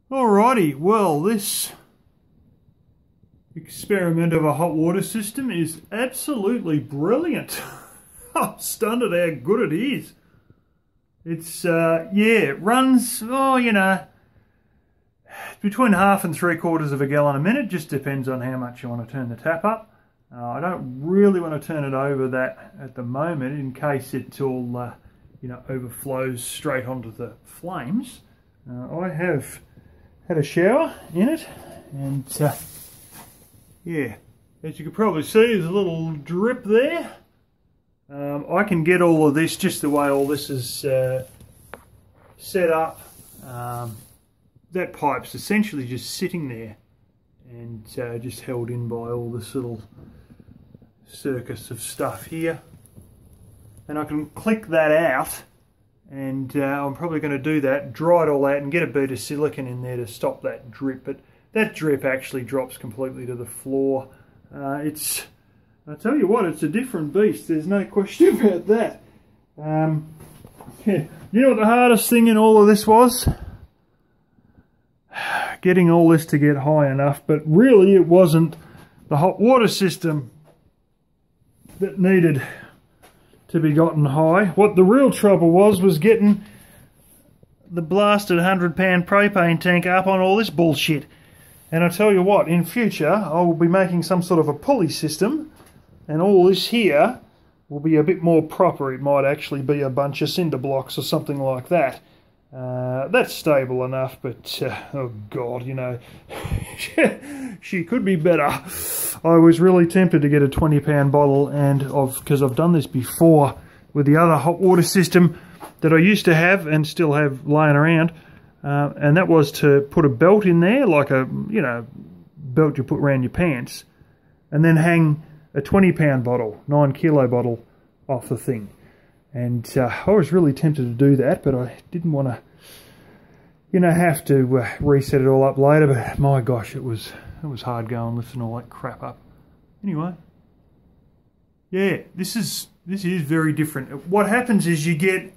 Alrighty, well, this experiment of a hot water system is absolutely brilliant. I'm stunned at how good it is. It's, yeah, it runs, oh, you know, between 1/2 and 3/4 of a gallon a minute. Just depends on how much you want to turn the tap up. I don't really want to turn it over that at the moment in case it all, you know, overflows straight onto the flames. I have had a shower in it, and yeah, as you can probably see, there's a little drip there. I can get all of this just the way all this is set up. That pipe's essentially just sitting there and just held in by all this little circus of stuff here, and I can click that out, and I'm probably going to do that, dry it all out and get a bead of silicone in there to stop that drip. But that drip actually drops completely to the floor. I tell you what, it's a different beast, there's no question about that. Yeah. You know what the hardest thing in all of this was? Getting all this to get high enough, but really it wasn't the hot water system that needed to be gotten high. What the real trouble was getting the blasted 100-pound propane tank up on all this bullshit. And I tell you what, in future I will be making some sort of a pulley system, and all this here will be a bit more proper. It might actually be a bunch of cinder blocks or something like that. That's stable enough, but oh god, you know, she could be better. I was really tempted to get a 20-pound bottle, and because I've done this before with the other hot water system that I used to have and still have laying around, and that was to put a belt in there, like a, you know, belt you put around your pants, and then hang a 20-pound bottle, 9-kilo bottle off the thing. And I was really tempted to do that, but I didn't want to, you know, have to reset it all up later. But my gosh, it was hard going lifting all that crap up. Anyway, yeah, this is very different. What happens is you get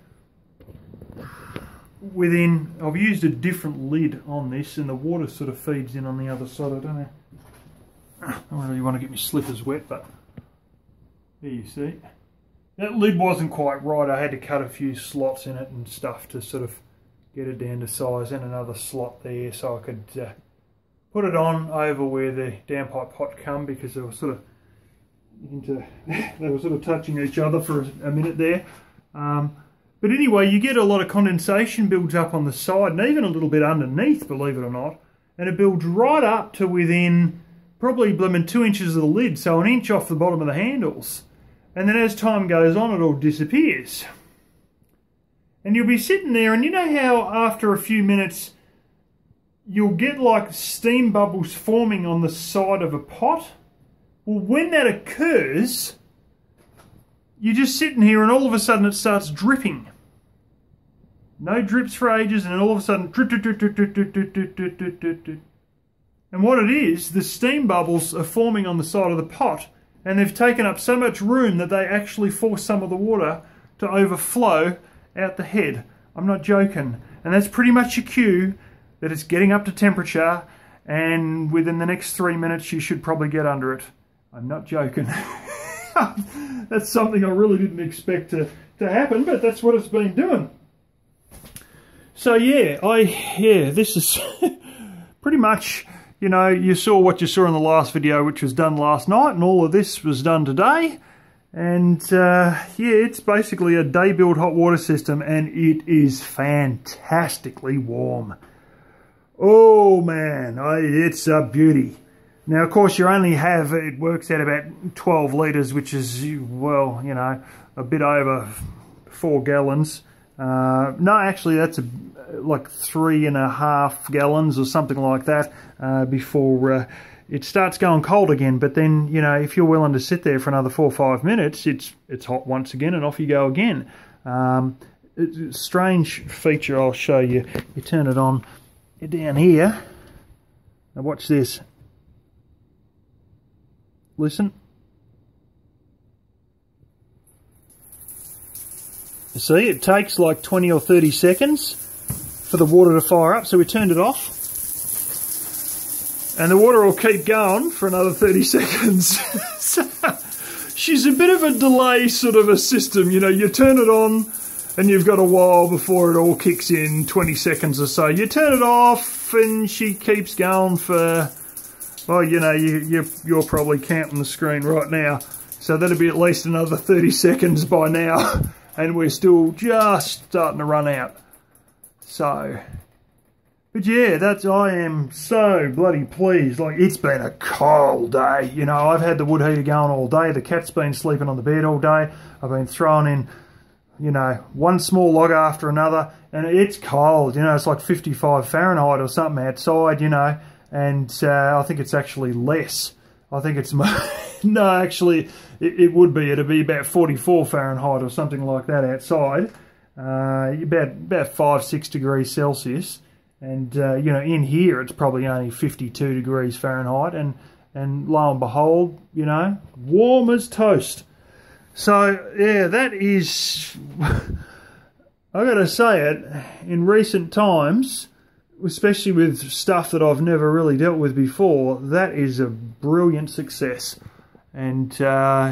within. I've used a different lid on this, and the water sort of feeds in on the other side. I don't really want to get my slippers wet, but there you see. That lid wasn't quite right. I had to cut a few slots in it and stuff to sort of get it down to size, and another slot there so I could put it on over where the downpipe pot come, because they were sort of touching each other for a minute there. But anyway, you get a lot of condensation builds up on the side and even a little bit underneath, believe it or not, and it builds right up to within probably blooming 2 inches of the lid, so 1 inch off the bottom of the handles. And then as time goes on, it all disappears. And you'll be sitting there, and you know how after a few minutes you'll get like steam bubbles forming on the side of a pot? Well, when that occurs, you're just sitting here and all of a sudden it starts dripping. No drips for ages, and then all of a sudden drip, drip, drip, drip, drip, drip, drip, drip, drip, drip, drip, drip. And what it is, the steam bubbles are forming on the side of the pot, and they've taken up so much room that they actually force some of the water to overflow out the head. I'm not joking. And that's pretty much your cue that it's getting up to temperature, and within the next 3 minutes you should probably get under it. I'm not joking. That's something I really didn't expect to happen, but that's what it's been doing. So yeah, this is pretty much, you know, you saw what you saw in the last video, which was done last night, and all of this was done today. And yeah, it's basically a day-built hot water system, and it is fantastically warm. Oh man, it's a beauty. Now, of course, it works out about 12 litres, which is, well, you know, a bit over 4 gallons. No, actually, that's like 3.5 gallons or something like that before it starts going cold again. But then, you know, if you're willing to sit there for another 4 or 5 minutes, it's hot once again, and off you go again. It's a strange feature I'll show you. You turn it on down here. Now watch this. Listen. You see, it takes like 20 or 30 seconds for the water to fire up, so we turned it off. and the water will keep going for another 30 seconds. So, she's a bit of a delay sort of a system. You know, you turn it on and you've got a while before it all kicks in, 20 seconds or so. You turn it off and she keeps going for, well, you know, you're probably counting the screen right now. So that'll be at least another 30 seconds by now. And we're still just starting to run out. So, but yeah, I am so bloody pleased. Like, it's been a cold day. You know, I've had the wood heater going all day. The cat's been sleeping on the bed all day. I've been throwing in, you know, one small log after another. And it's cold. You know, it's like 55 Fahrenheit or something outside, you know. And I think it's actually less. I think it's... No, actually, it would be. It'd be about 44 Fahrenheit or something like that outside. About 5-6 degrees Celsius. And, you know, in here it's probably only 52 degrees Fahrenheit. And lo and behold, you know, warm as toast. So, yeah, that is... I got to say it, in recent times, especially with stuff that I've never really dealt with before, that is a brilliant success. And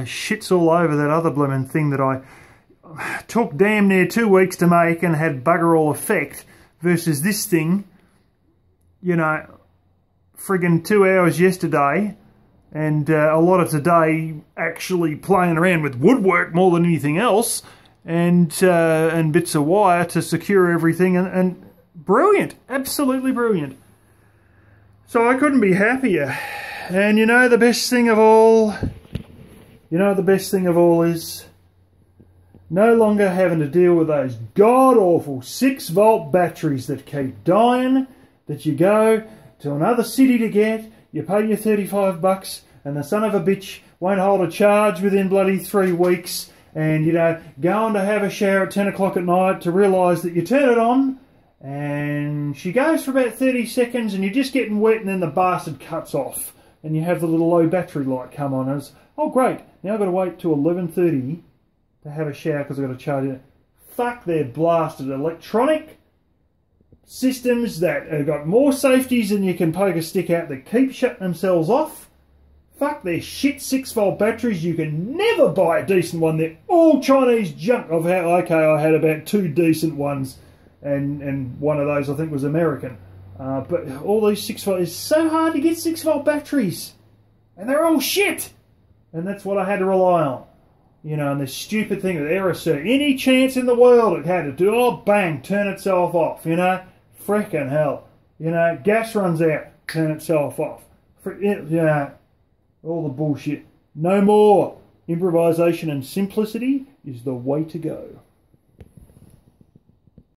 shit's all over that other blooming thing that I took damn near 2 weeks to make and had bugger all effect, versus this thing, you know, friggin' 2 hours yesterday and a lot of today actually playing around with woodwork more than anything else, and bits of wire to secure everything, and brilliant, absolutely brilliant. So I couldn't be happier. And you know the best thing of all, is no longer having to deal with those god-awful 6-volt batteries that keep dying, that you go to another city to get, you pay your 35 bucks, and the son of a bitch won't hold a charge within bloody 3 weeks, and, you know, going to have a shower at 10 o'clock at night to realise that you turn it on, and she goes for about 30 seconds, and you're just getting wet, and then the bastard cuts off. And you have the little low battery light come on. And it's, oh great, now I've got to wait till 11:30 to have a shower because I've got to charge it. Fuck their blasted electronic systems that have got more safeties than you can poke a stick out, that keep shutting themselves off. Fuck their shit 6-volt batteries. You can never buy a decent one. They're all Chinese junk. I had about 2 decent ones, and one of those I think was American. But all these 6-volt, it's so hard to get 6-volt batteries. And they're all shit. And that's what I had to rely on. You know, and this stupid thing with Aerosol, any chance in the world it had to do, oh bang, turn itself off, you know. Frickin' hell. You know, gas runs out, turn itself off. You know, all the bullshit. No more. Improvisation and simplicity is the way to go.